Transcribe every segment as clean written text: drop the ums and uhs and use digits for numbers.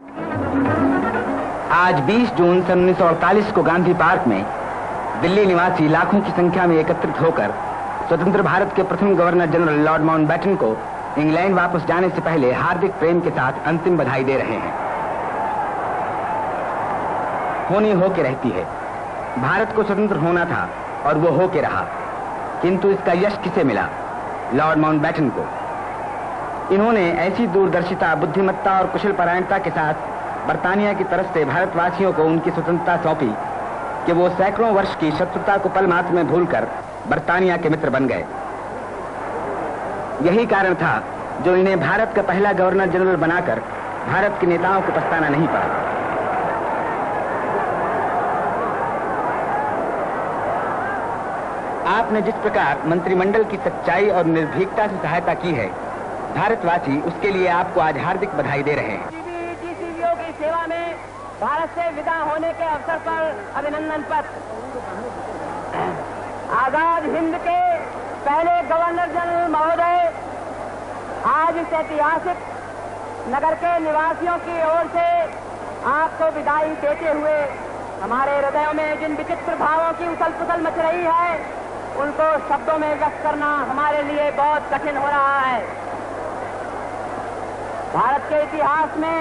आज 20 जून सन 1948 को गांधी पार्क में दिल्ली निवासी लाखों की संख्या में एकत्रित होकर स्वतंत्र भारत के प्रथम गवर्नर जनरल लॉर्ड माउंटबेटन को इंग्लैंड वापस जाने से पहले हार्दिक प्रेम के साथ अंतिम बधाई दे रहे हैं। होनी हो के रहती है। भारत को स्वतंत्र होना था और वो हो के रहा, किंतु इसका यश किसे मिला? लॉर्ड माउंटबेटन को। इन्होंने ऐसी दूरदर्शिता, बुद्धिमत्ता और कुशल परायणता के साथ बर्तानिया की तरफ से भारतवासियों को उनकी स्वतंत्रता सौंपी कि वो सैकड़ों वर्ष की शत्रुता को पल मात्र में भूलकर बर्तानिया के मित्र बन गए। यही कारण था जो इन्हें भारत का पहला गवर्नर जनरल बनाकर भारत के नेताओं को पछताना नहीं पड़ा। आपने जिस प्रकार मंत्रिमंडल की सच्चाई और निर्भीकता से सहायता की है, भारतवासी उसके लिए आपको आज हार्दिक बधाई दे रहे हैं। डीसीबीओ की सेवा में भारत से विदा होने के अवसर पर अभिनंदन पत्र। आजाद हिंद के पहले गवर्नर जनरल महोदय, आज इस ऐतिहासिक नगर के निवासियों की ओर से आपको विदाई देते हुए हमारे हृदयों में जिन विचित्र भावों की उथल पुथल मच रही है, उनको शब्दों में व्यक्त करना हमारे लिए बहुत कठिन हो रहा है। भारत के इतिहास में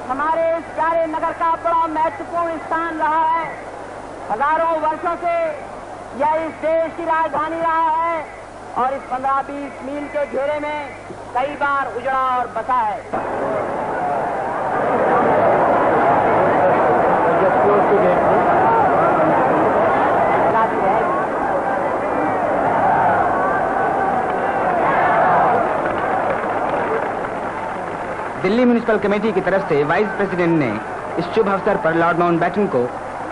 हमारे इस प्यारे नगर का बड़ा महत्वपूर्ण स्थान रहा है। हजारों वर्षों से यह इस देश की राजधानी रहा है और इस 15-20 मील के घेरे में कई बार उजड़ा और बसा है। दिल्ली म्युनिसिपल कमेटी की तरफ से वाइस प्रेसिडेंट ने इस शुभ अवसर पर लॉर्ड माउंटबेटन को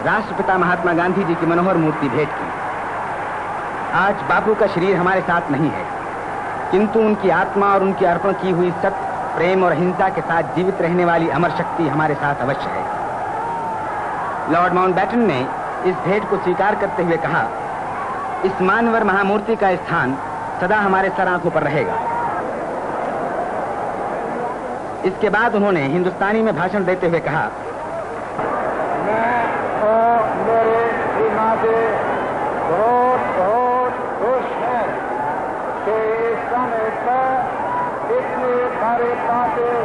राष्ट्रपिता महात्मा गांधी जी की मनोहर मूर्ति भेंट की। आज बापू का शरीर हमारे साथ नहीं है, किंतु उनकी आत्मा और उनकी अर्पण की हुई सत्य, प्रेम और अहिंसा के साथ जीवित रहने वाली अमर शक्ति हमारे साथ अवश्य है। लॉर्ड माउंटबेटन ने इस भेंट को स्वीकार करते हुए कहा, इस मानवर महामूर्ति का स्थान सदा हमारे सर आंखों पर रहेगा। इसके बाद उन्होंने हिंदुस्तानी में भाषण देते हुए कहा, मैं और मेरे श्रीमाते बहुत खुश हैं कि इस समय पर इतनी सारी बातें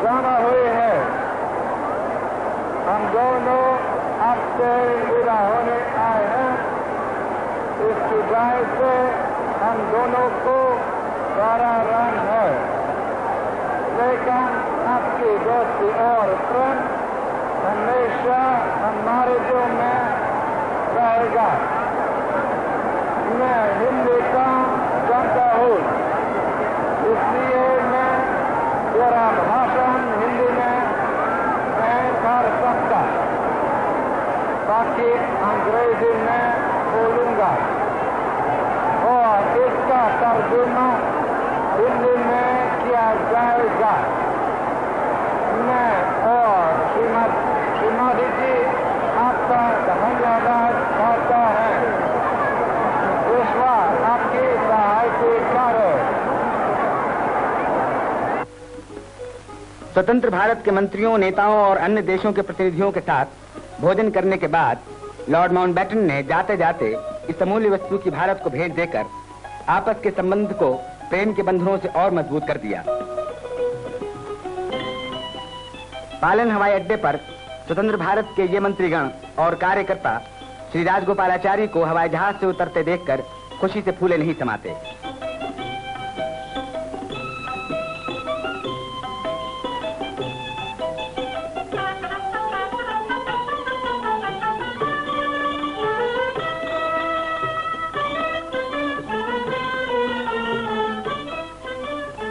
जमा हुई है। हम दोनों आपसे विदा होने आए हैं। इस जुदाई से हम दोनों को बड़ा रंग है, लेकिन आपकी दोस्ती और प्रेम हमेशा हमारे दिल में रहेगा। मैं हिंदी का जानता हूँ, इसलिए मैं मेरा भाषण हिंदी में नहीं कर सकता, बाकी अंग्रेजी में बोलूँगा और इसका तर्जुमा हिंदी में किया जाएगा। मैं और श्रीमती जी आपका धन्यवाद करता है। ईश्वर आपकी सहायता करे। स्वतंत्र भारत के मंत्रियों, नेताओं और अन्य देशों के प्रतिनिधियों के साथ भोजन करने के बाद लॉर्ड माउंटबेटन ने जाते जाते इस अमूल्य वस्तु की भारत को भेंट देकर आपस के संबंध को प्रेम के बंधनों से और मजबूत कर दिया। पालन हवाई अड्डे पर स्वतंत्र भारत के ये मंत्रीगण और कार्यकर्ता श्री राजगोपालाचारी को हवाई जहाज से उतरते देखकर खुशी से फूले नहीं समाते।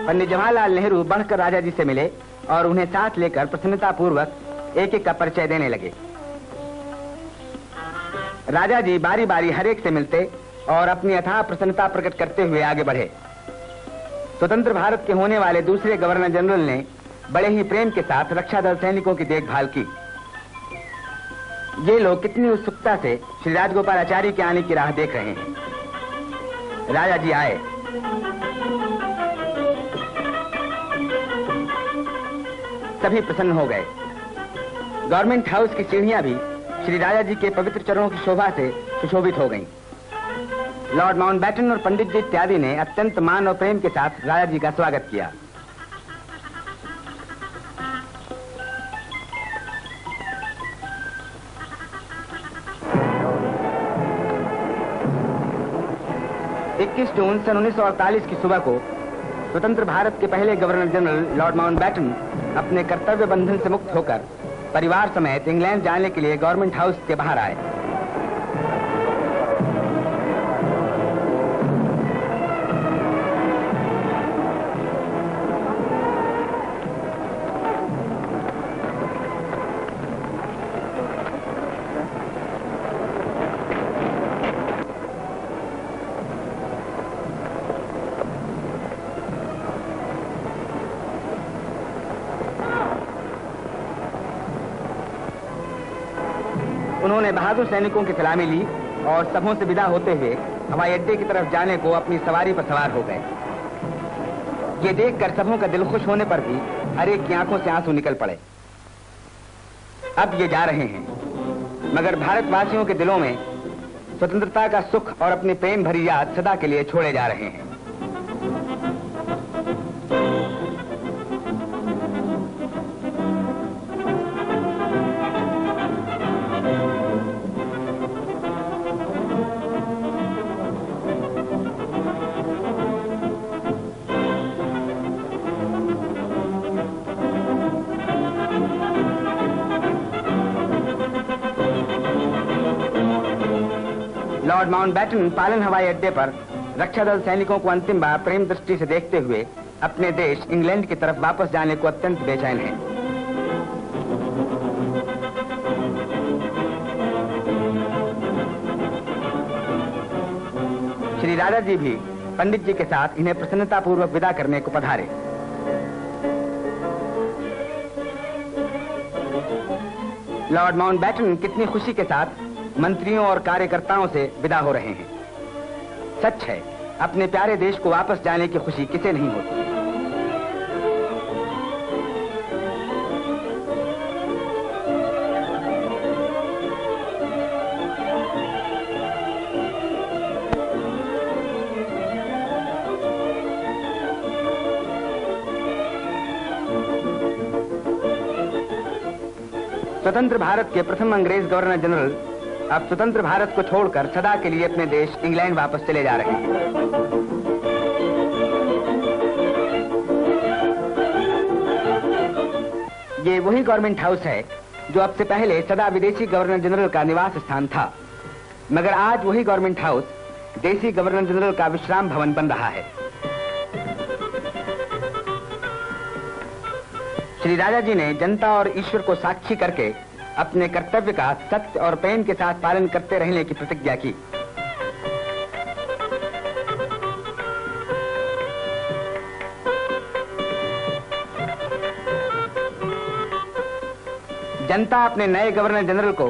पंडित जवाहरलाल नेहरू बढ़कर राजा जी से मिले और उन्हें साथ लेकर प्रसन्नता पूर्वक एक एक का परिचय देने लगे। राजा जी बारी बारी हर एक से मिलते और अपनी अथाह प्रसन्नता प्रकट करते हुए आगे बढ़े। स्वतंत्र भारत के होने वाले दूसरे गवर्नर जनरल ने बड़े ही प्रेम के साथ रक्षा दल सैनिकों की देखभाल की। ये लोग कितनी उत्सुकता से श्री राजगोपालाचारी के आने की राह देख रहे हैं। राजा जी आए। सभी प्रसन्न हो गए। गवर्नमेंट हाउस की सीढ़ियां भी श्री राजा जी के पवित्र चरणों की शोभा से सुशोभित हो गईं। लॉर्ड माउंटबेटन और पंडित जी इत्यादि ने अत्यंत मान और प्रेम के साथ राजा जी का स्वागत किया। जून सन 1948 की सुबह को स्वतंत्र भारत के पहले गवर्नर जनरल लॉर्ड माउंटबेटन अपने कर्तव्य बंधन से मुक्त होकर परिवार समेत इंग्लैंड जाने के लिए गवर्नमेंट हाउस के बाहर आए। उन्होंने बहादुर सैनिकों की सलामी ली और सबों से विदा होते हुए हवाई अड्डे की तरफ जाने को अपनी सवारी पर सवार हो गए। ये देखकर सबों का दिल खुश होने पर भी हर एक की आंखों से आंसू निकल पड़े। अब ये जा रहे हैं, मगर भारतवासियों के दिलों में स्वतंत्रता का सुख और अपनी प्रेम भरी याद सदा के लिए छोड़े जा रहे हैं। लॉर्ड माउंटबेटन पालन हवाई अड्डे पर रक्षा दल सैनिकों को अंतिम बार प्रेम दृष्टि से देखते हुए अपने देश इंग्लैंड की तरफ वापस जाने को अत्यंत बेचैन हैं। श्री राजा जी भी पंडित जी के साथ इन्हें प्रसन्नता पूर्वक विदा करने को पधारे। लॉर्ड माउंटबेटन कितनी खुशी के साथ मंत्रियों और कार्यकर्ताओं से विदा हो रहे हैं। सच है, अपने प्यारे देश को वापस जाने की खुशी किसे नहीं होती। स्वतंत्र भारत के प्रथम अंग्रेज गवर्नर जनरल अब स्वतंत्र भारत को छोड़कर सदा के लिए अपने देश इंग्लैंड वापस चले जा रहे हैं। ये वही गवर्नमेंट हाउस है जो अब से पहले सदा विदेशी गवर्नर जनरल का निवास स्थान था, मगर आज वही गवर्नमेंट हाउस देसी गवर्नर जनरल का विश्राम भवन बन रहा है। श्री राजा जी ने जनता और ईश्वर को साक्षी करके अपने कर्तव्य का सत्य और प्रेम के साथ पालन करते रहने की प्रतिज्ञा की। जनता अपने नए गवर्नर जनरल को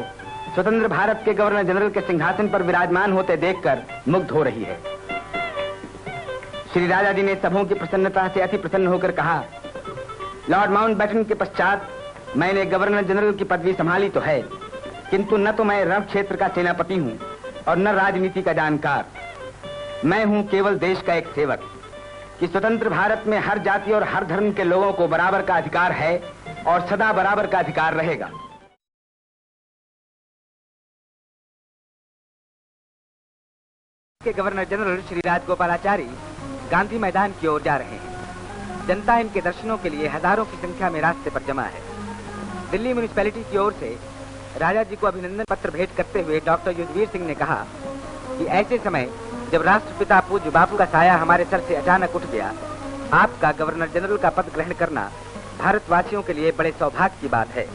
स्वतंत्र भारत के गवर्नर जनरल के सिंहासन पर विराजमान होते देखकर मुग्ध हो रही है। श्री राजा जी ने सबों की प्रसन्नता से अति प्रसन्न होकर कहा, लॉर्ड माउंटबेटन के पश्चात मैंने गवर्नर जनरल की पदवी संभाली तो है, किंतु न तो मैं रण क्षेत्र का सेनापति हूं और न राजनीति का जानकार। मैं हूं केवल देश का एक सेवक कि स्वतंत्र भारत में हर जाति और हर धर्म के लोगों को बराबर का अधिकार है और सदा बराबर का अधिकार रहेगा। के गवर्नर जनरल श्री राजगोपालाचारी गांधी मैदान की ओर जा रहे हैं। जनता इनके दर्शनों के लिए हजारों की संख्या में रास्ते पर जमा है। दिल्ली म्युनिसिपैलिटी की ओर से राजा जी को अभिनंदन पत्र भेंट करते हुए डॉक्टर युद्धवीर सिंह ने कहा कि ऐसे समय जब राष्ट्रपिता पूज्य बापू का साया हमारे सर से अचानक उठ गया, आपका गवर्नर जनरल का पद ग्रहण करना भारतवासियों के लिए बड़े सौभाग्य की बात है।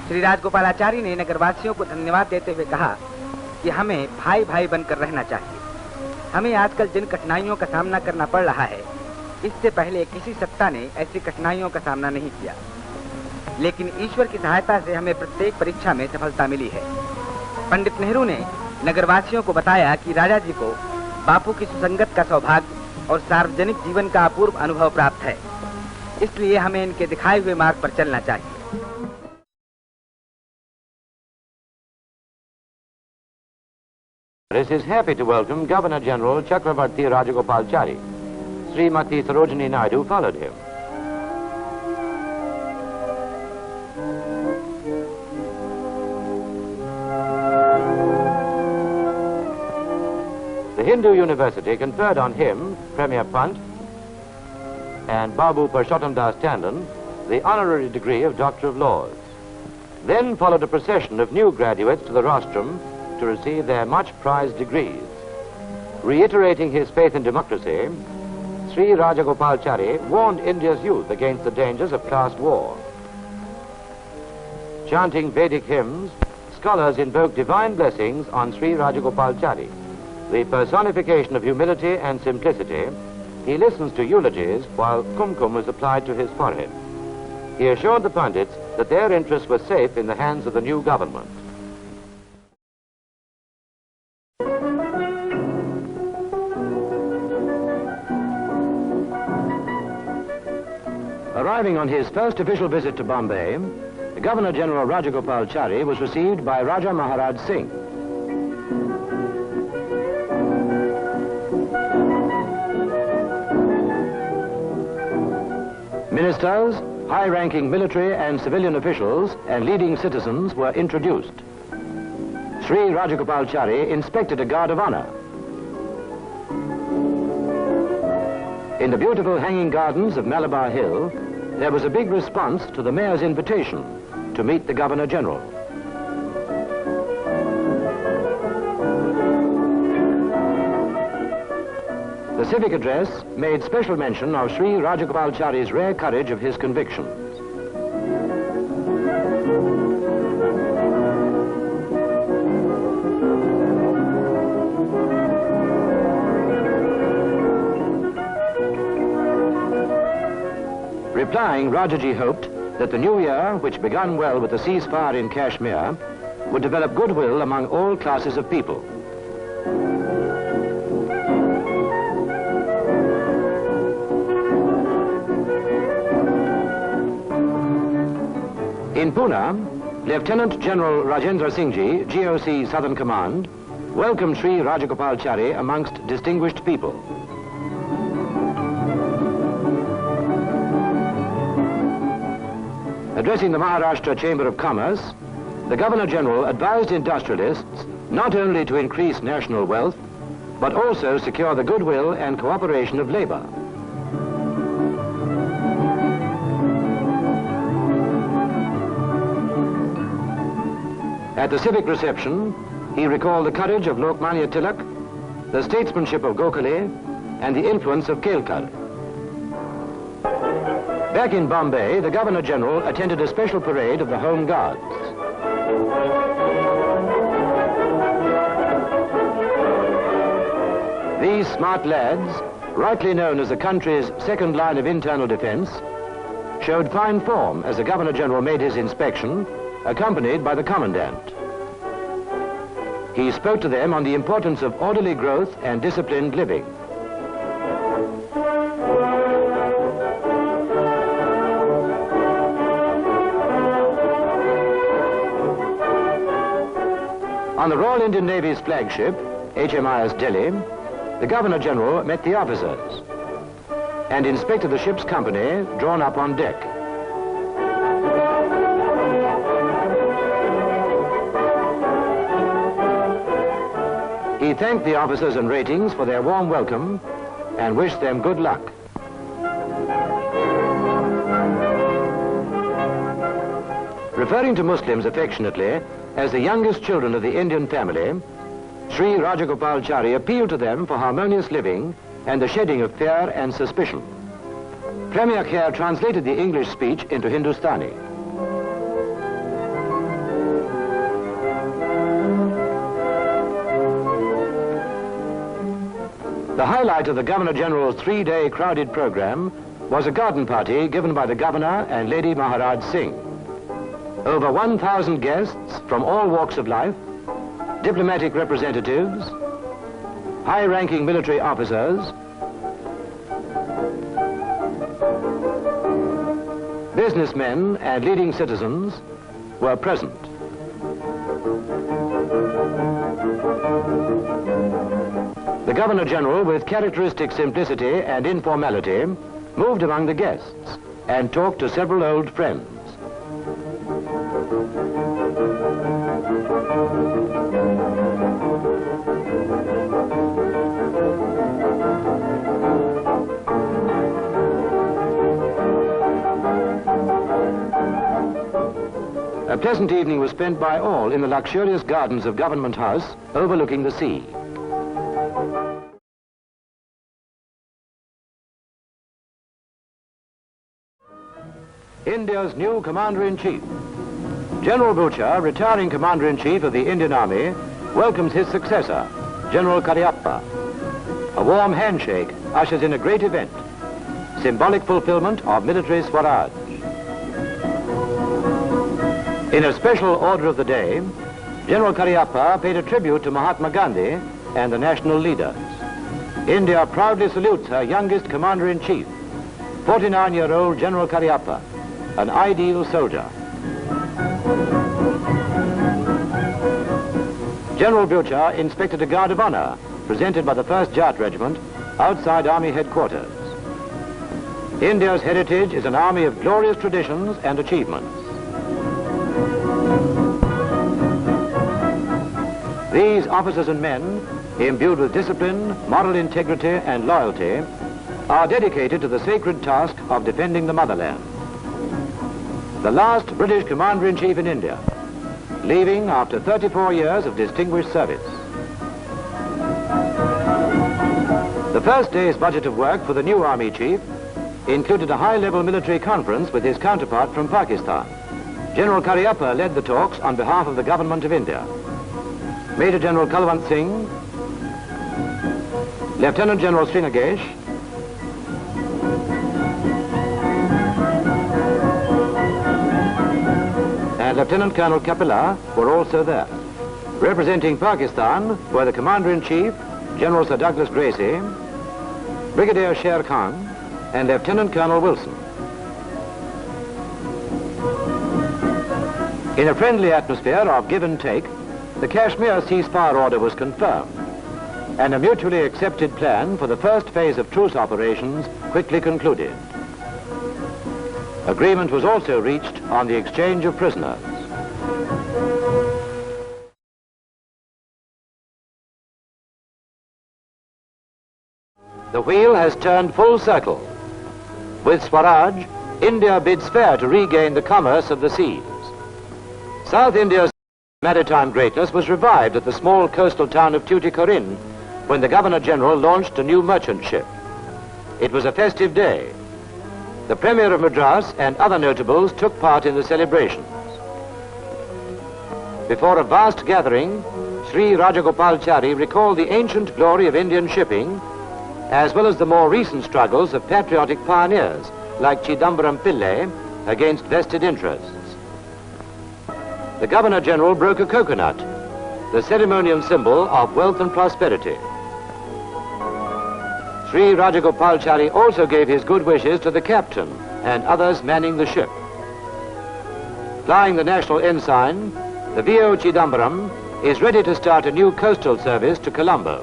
श्री राजगोपालाचारी ने नगरवासियों को धन्यवाद देते हुए कहा कि हमें भाई भाई बनकर रहना चाहिए। हमें आजकल जिन कठिनाइयों का सामना करना पड़ रहा है, इससे पहले किसी सत्ता ने ऐसी कठिनाइयों का सामना नहीं किया, लेकिन ईश्वर की सहायता से हमें प्रत्येक परीक्षा में सफलता मिली है। पंडित नेहरू ने नगरवासियों को बताया कि राजा जी को बापू की सुसंगत का सौभाग्य और सार्वजनिक जीवन का अपूर्व अनुभव प्राप्त है, इसलिए हमें इनके दिखाए हुए मार्ग पर चलना चाहिए। is happy to welcome Governor General Chakravarti Rajagopalachari. Srimati Sarojini Naidu followed him. The Hindu University conferred on him, Premier Pant, and Babu Purushottam Das Tandon, the honorary degree of Doctor of Laws. Then followed a procession of new graduates to the rostrum to receive their much-prized degrees. Reiterating his faith in democracy, Sri Rajagopalachari warned India's youth against the dangers of caste war. Chanting Vedic hymns, scholars invoke divine blessings on Sri Rajagopalachari. The personification of humility and simplicity, he listens to eulogies while kumkum was applied to his forehead. He assured the Pandits that their interests were safe in the hands of the new government. Arriving on his first official visit to Bombay, Governor General Rajagopalachari was received by Raja Maharaj Singh. Ministers, high-ranking military and civilian officials, and leading citizens were introduced. Sri Rajagopalachari inspected a guard of honor. In the beautiful hanging gardens of Malabar Hill, there was a big response to the mayor's invitation to meet the Governor General. The civic address made special mention of Sri Rajagopalachari's rare courage of his convictions. Replying, Rajaji hoped that the new year, which began well with the ceasefire in Kashmir, would develop goodwill among all classes of people. In Pune, Lieutenant General Rajendra Singh Ji, GOC Southern Command, welcomed Sri Rajagopalachari amongst distinguished people. Addressing the Maharashtra Chamber of Commerce, the Governor General advised industrialists not only to increase national wealth, but also secure the goodwill and cooperation of labor. At the civic reception, he recalled the courage of Lokmanya Tilak, the statesmanship of Gokhale, and the influence of Kelkar. Back in Bombay, the Governor General attended a special parade of the Home Guards. These smart lads, rightly known as the country's second line of internal defense, showed fine form as the Governor General made his inspection, accompanied by the Commandant. He spoke to them on the importance of orderly growth and disciplined living. On the Royal Indian Navy's flagship, HMIS Delhi, the Governor General met the officers and inspected the ship's company drawn up on deck. He thanked the officers and ratings for their warm welcome and wished them good luck. Referring to Muslims affectionately as the youngest children of the Indian family, Sri Rajagopalachari appealed to them for harmonious living and the shedding of fear and suspicion. Premier Kher translated the English speech into Hindustani. The highlight of the Governor General's 3-day crowded program was a garden party given by the Governor and Lady Maharaj Singh. Over 1,000 guests from all walks of life, diplomatic representatives, high-ranking military officers, businessmen and leading citizens were present. The Governor-General, with characteristic simplicity and informality, moved among the guests and talked to several old friends. A pleasant evening was spent by all in the luxurious gardens of Government House, overlooking the sea. India's new Commander-in-Chief. General Bhucher, retiring Commander-in-Chief of the Indian Army, welcomes his successor, General Cariappa. A warm handshake ushers in a great event, symbolic fulfillment of military Swaraj. In a special order of the day, General Cariappa paid a tribute to Mahatma Gandhi and the national leaders. India proudly salutes her youngest Commander-in-Chief, 49-year-old General Cariappa, an ideal soldier. General Bhucher inspected a guard of honor presented by the 1st Jat Regiment outside Army headquarters. India's heritage is an army of glorious traditions and achievements. These officers and men, imbued with discipline, moral integrity and loyalty, are dedicated to the sacred task of defending the motherland. The last British Commander-in-Chief in India, leaving after 34 years of distinguished service. The first day's budget of work for the new Army Chief included a high-level military conference with his counterpart from Pakistan. General Cariappa led the talks on behalf of the Government of India. Major General Kulwant Singh, Lieutenant General Srinagesh, and Lieutenant Colonel Kapila were also there. Representing Pakistan were the Commander-in-Chief, General Sir Douglas Gracie, Brigadier Sher Khan, and Lieutenant Colonel Wilson. In a friendly atmosphere of give and take, the Kashmir ceasefire order was confirmed, and a mutually accepted plan for the first phase of truce operations quickly concluded. Agreement was also reached on the exchange of prisoners. The wheel has turned full circle. With Swaraj, India bids fair to regain the commerce of the seas. South India's maritime greatness was revived at the small coastal town of Tuticorin when the Governor-General launched a new merchant ship. It was a festive day. The Premier of Madras and other notables took part in the celebrations. Before a vast gathering, Sri Rajagopalachari recalled the ancient glory of Indian shipping, as well as the more recent struggles of patriotic pioneers like Chidambaram Pillai against vested interests. The Governor-General broke a coconut, the ceremonial symbol of wealth and prosperity. Sri Rajagopalachari also gave his good wishes to the captain and others manning the ship. Flying the national ensign, the V.O. Chidambaram is ready to start a new coastal service to Colombo.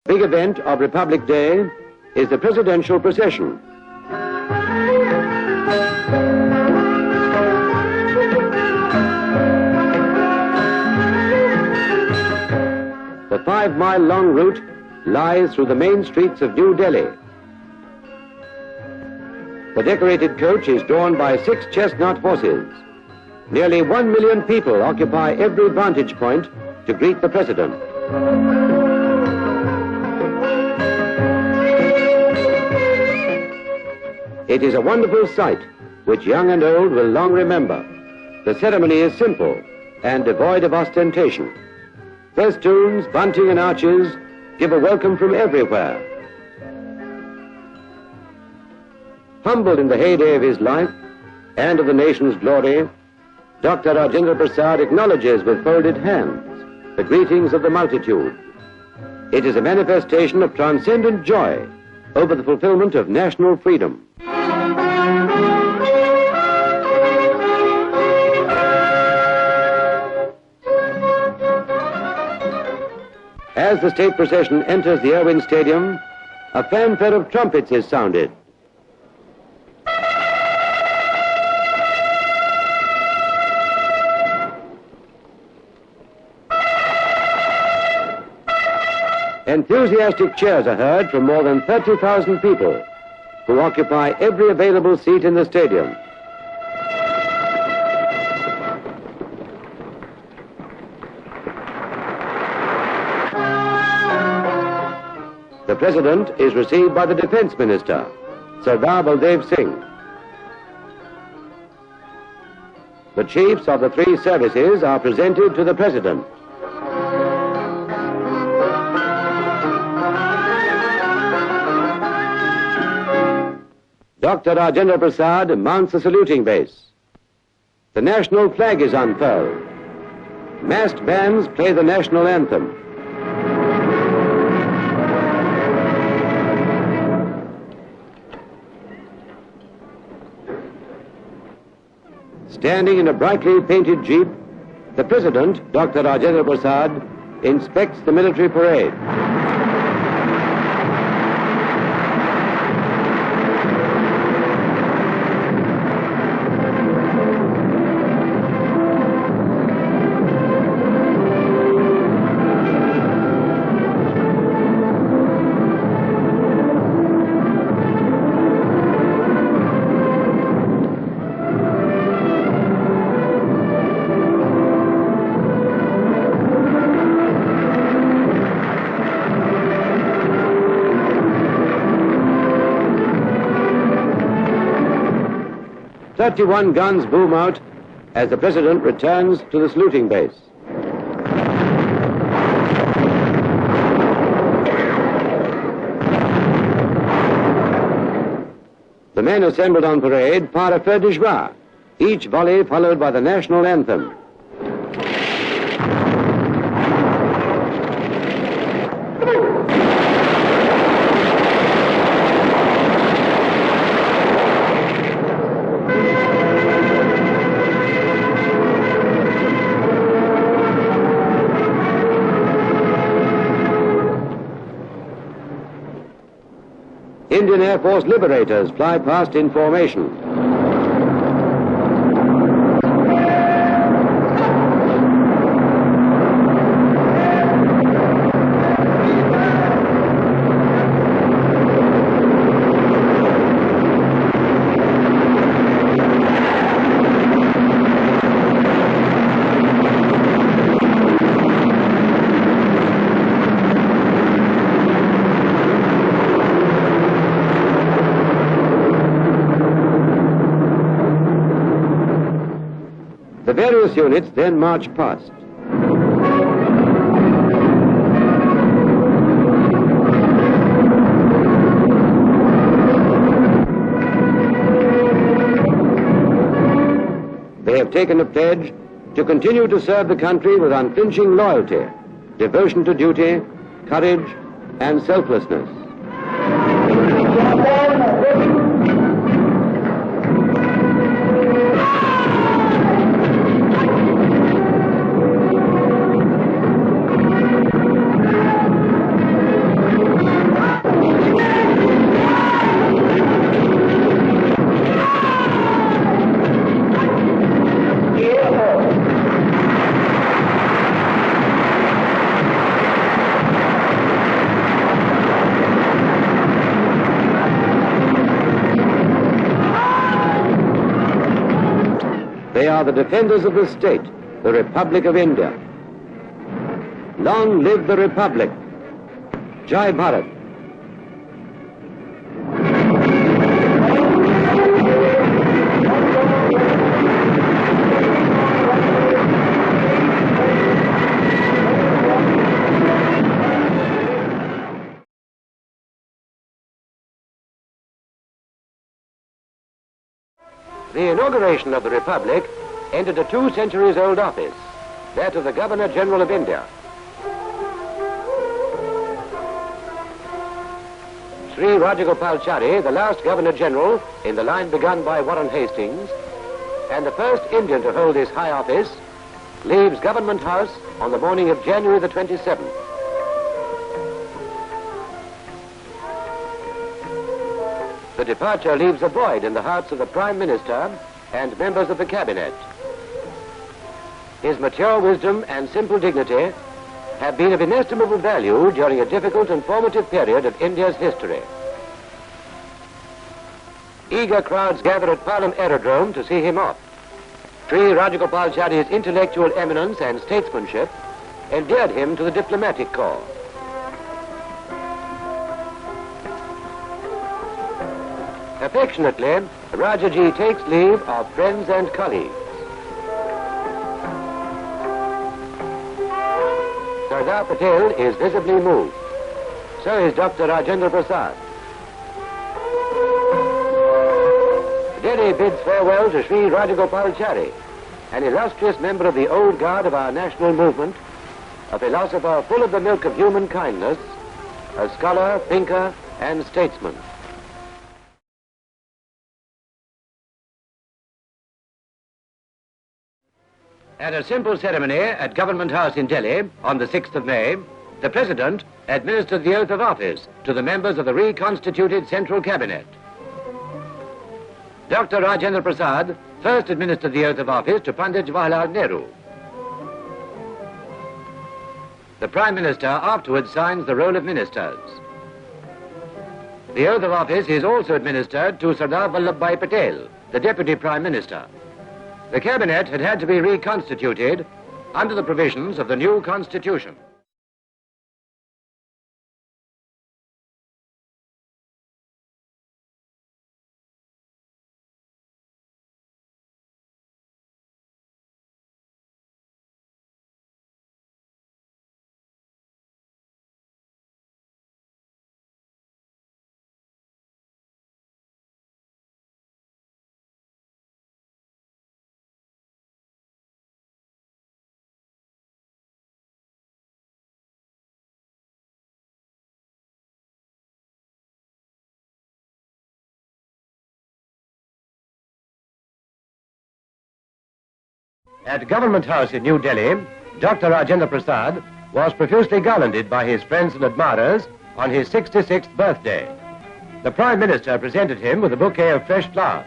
Big event of Republic Day is the presidential procession. The 5-mile-long route lies through the main streets of New Delhi. The decorated coach is drawn by 6 chestnut horses. Nearly 1 million people occupy every vantage point to greet the president. It is a wonderful sight which young and old will long remember. The ceremony is simple and devoid of ostentation. Festoons, bunting and arches give a welcome from everywhere. Humbled in the heyday of his life and of the nation's glory, Dr. Rajendra Prasad acknowledges with folded hands the greetings of the multitude. It is a manifestation of transcendent joy over the fulfillment of national freedom. As the state procession enters the Irwin Stadium, a fanfare of trumpets is sounded. Enthusiastic cheers are heard from more than 30,000 people who occupy every available seat in the stadium. The President is received by the Defence Minister, Sardar Baldev Singh. The chiefs of the three services are presented to the President. Dr. Rajendra Prasad mounts the saluting base. The national flag is unfurled. Massed bands play the national anthem. Standing in a brightly painted jeep, the President, Dr. Rajendra Prasad, inspects the military parade. "31 guns boom out as the President returns to the saluting base. The men assembled on parade fire a feu de joie, each volley followed by the national anthem. Indian Air Force Liberators fly past in formation. The various units then march past. They have taken a pledge to continue to serve the country with unflinching loyalty, devotion to duty, courage, and selflessness. They are the defenders of the state, the Republic of India. Long live the Republic. Jai Bharat. The inauguration of the Republic entered a 2-centuries-old office, that of the Governor-General of India. Sri Rajagopalachari, the last Governor-General in the line begun by Warren Hastings, and the first Indian to hold this high office, leaves Government House on the morning of January the 27th. The departure leaves a void in the hearts of the Prime Minister and members of the Cabinet. His mature wisdom and simple dignity have been of inestimable value during a difficult and formative period of India's history. Eager crowds gather at Palam Aerodrome to see him off. Sri Rajagopalachari's intellectual eminence and statesmanship endeared him to the diplomatic corps. Affectionately, Rajaji takes leave of friends and colleagues. Sardar Patel is visibly moved. So is Dr. Rajendra Prasad. Delhi bids farewell to Sri Rajagopalachari, an illustrious member of the old guard of our national movement, a philosopher full of the milk of human kindness, a scholar, thinker, and statesman. At a simple ceremony at Government House in Delhi on the 6th of May, the President administered the oath of office to the members of the reconstituted Central Cabinet. Dr. Rajendra Prasad first administered the oath of office to Pandit Jawaharlal Nehru. The Prime Minister afterwards signs the roll of ministers. The oath of office is also administered to Sardar Vallabhbhai Patel, the Deputy Prime Minister. The Cabinet had to be reconstituted under the provisions of the new Constitution. At Government House in New Delhi, Dr. Rajendra Prasad was profusely garlanded by his friends and admirers on his 66th birthday. The Prime Minister presented him with a bouquet of fresh flowers.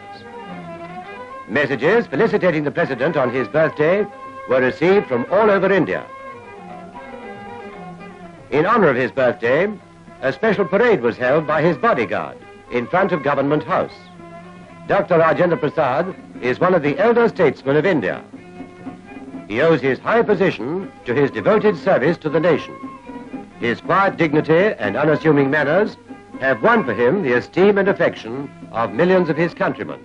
Messages felicitating the President on his birthday were received from all over India. In honor of his birthday, a special parade was held by his bodyguard in front of Government House. Dr. Rajendra Prasad is one of the elder statesmen of India. He owes his high position to his devoted service to the nation. His quiet dignity and unassuming manners have won for him the esteem and affection of millions of his countrymen.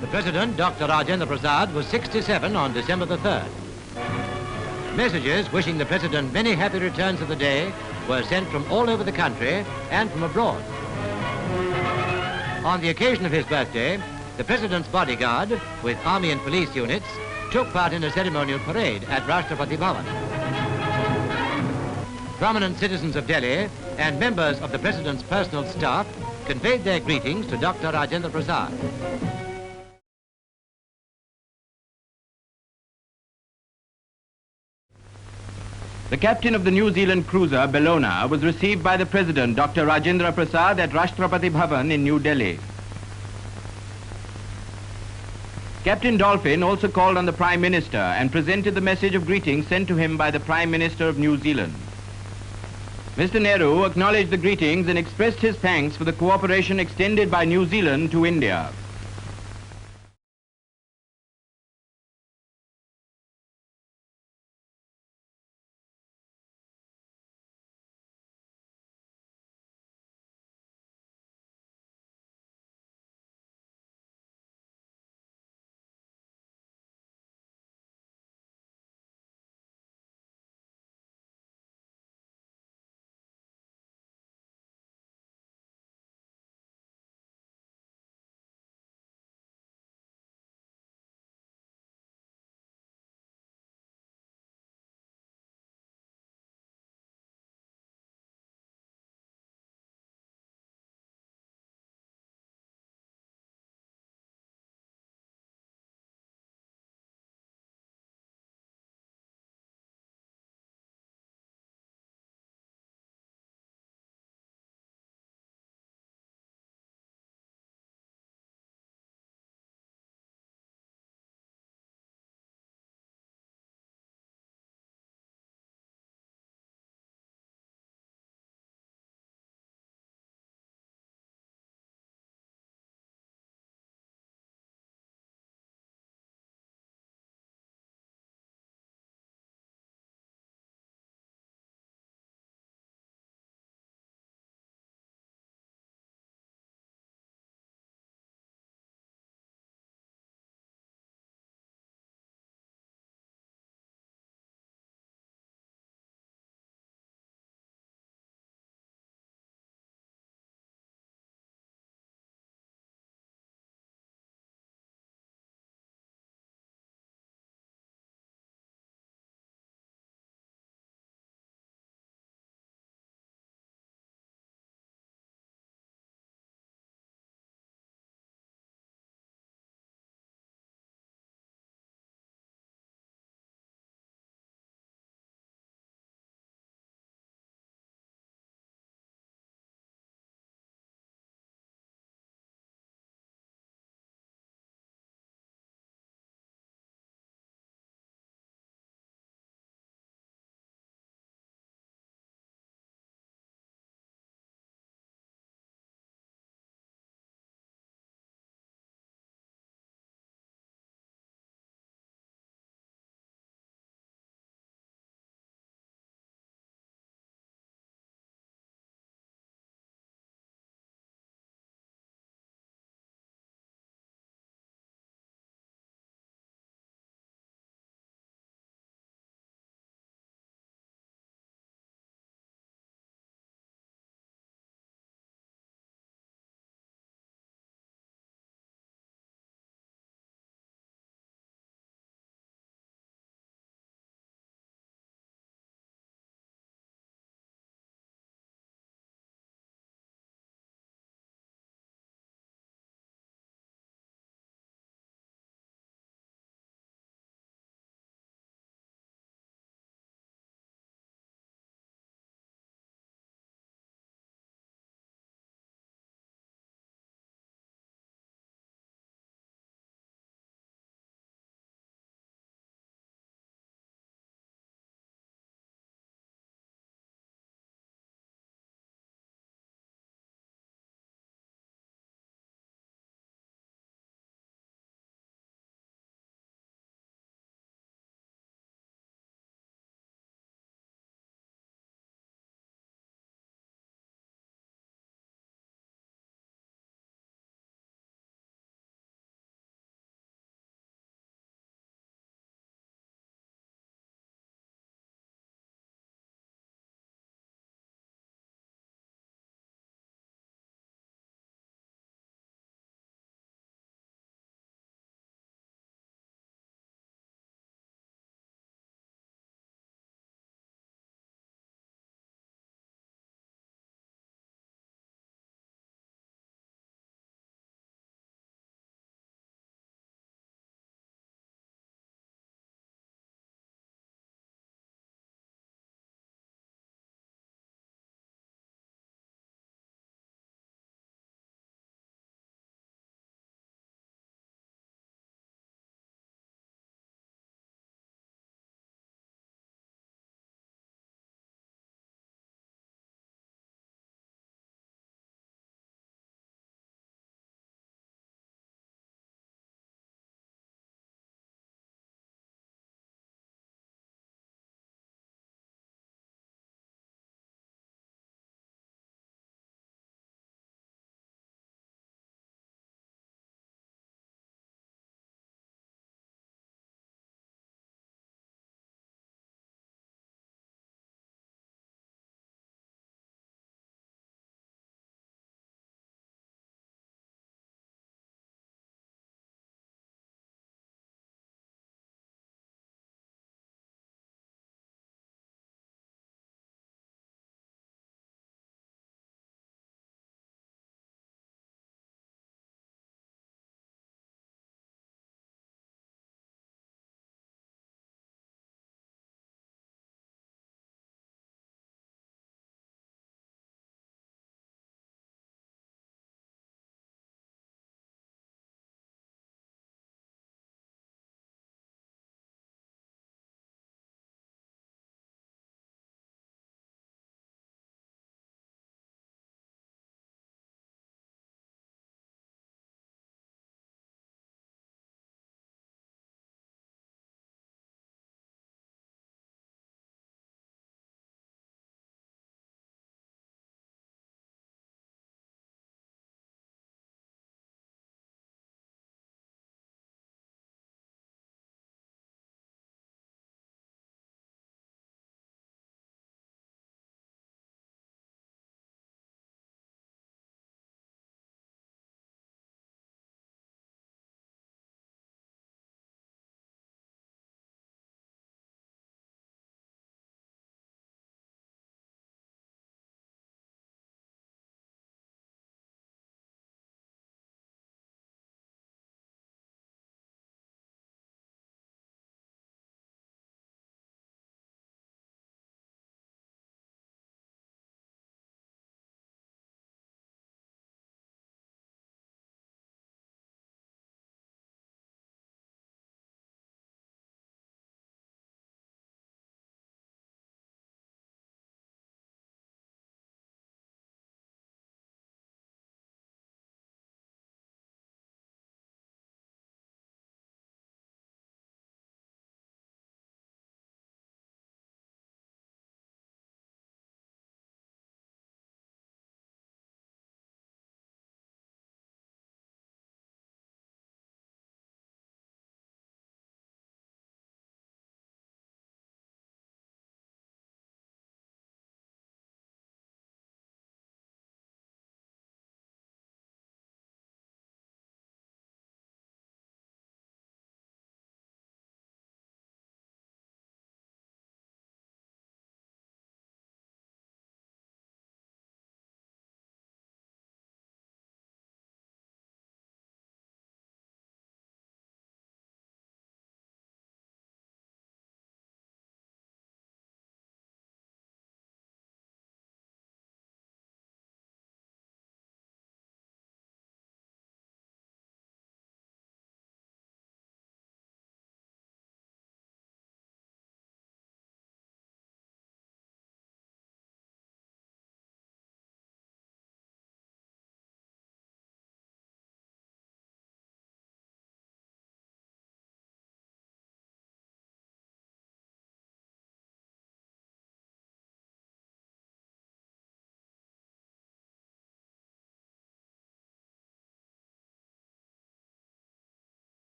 The President, Dr. Rajendra Prasad, was 67 on December the 3rd. Messages wishing the President many happy returns of the day were sent from all over the country and from abroad. On the occasion of his birthday, the President's bodyguard, with army and police units, took part in a ceremonial parade at Rashtrapati Bhavan. Prominent citizens of Delhi and members of the President's personal staff conveyed their greetings to Dr. Rajendra Prasad. The captain of the New Zealand cruiser Bellona was received by the President, Dr. Rajendra Prasad, at Rashtrapati Bhavan in New Delhi. Captain Dolphin also called on the Prime Minister and presented the message of greeting sent to him by the Prime Minister of New Zealand. Mr. Nehru acknowledged the greetings and expressed his thanks for the cooperation extended by New Zealand to India.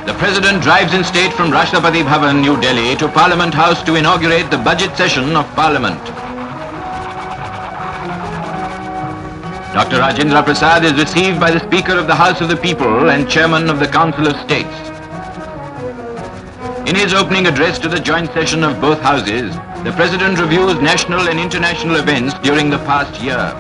The President drives in state from Rashtrapati Bhavan, New Delhi to Parliament House to inaugurate the budget session of Parliament. Dr. Rajendra Prasad is received by the Speaker of the House of the People and Chairman of the Council of States. In his opening address to the joint session of both houses, the President reviews national and international events during the past year.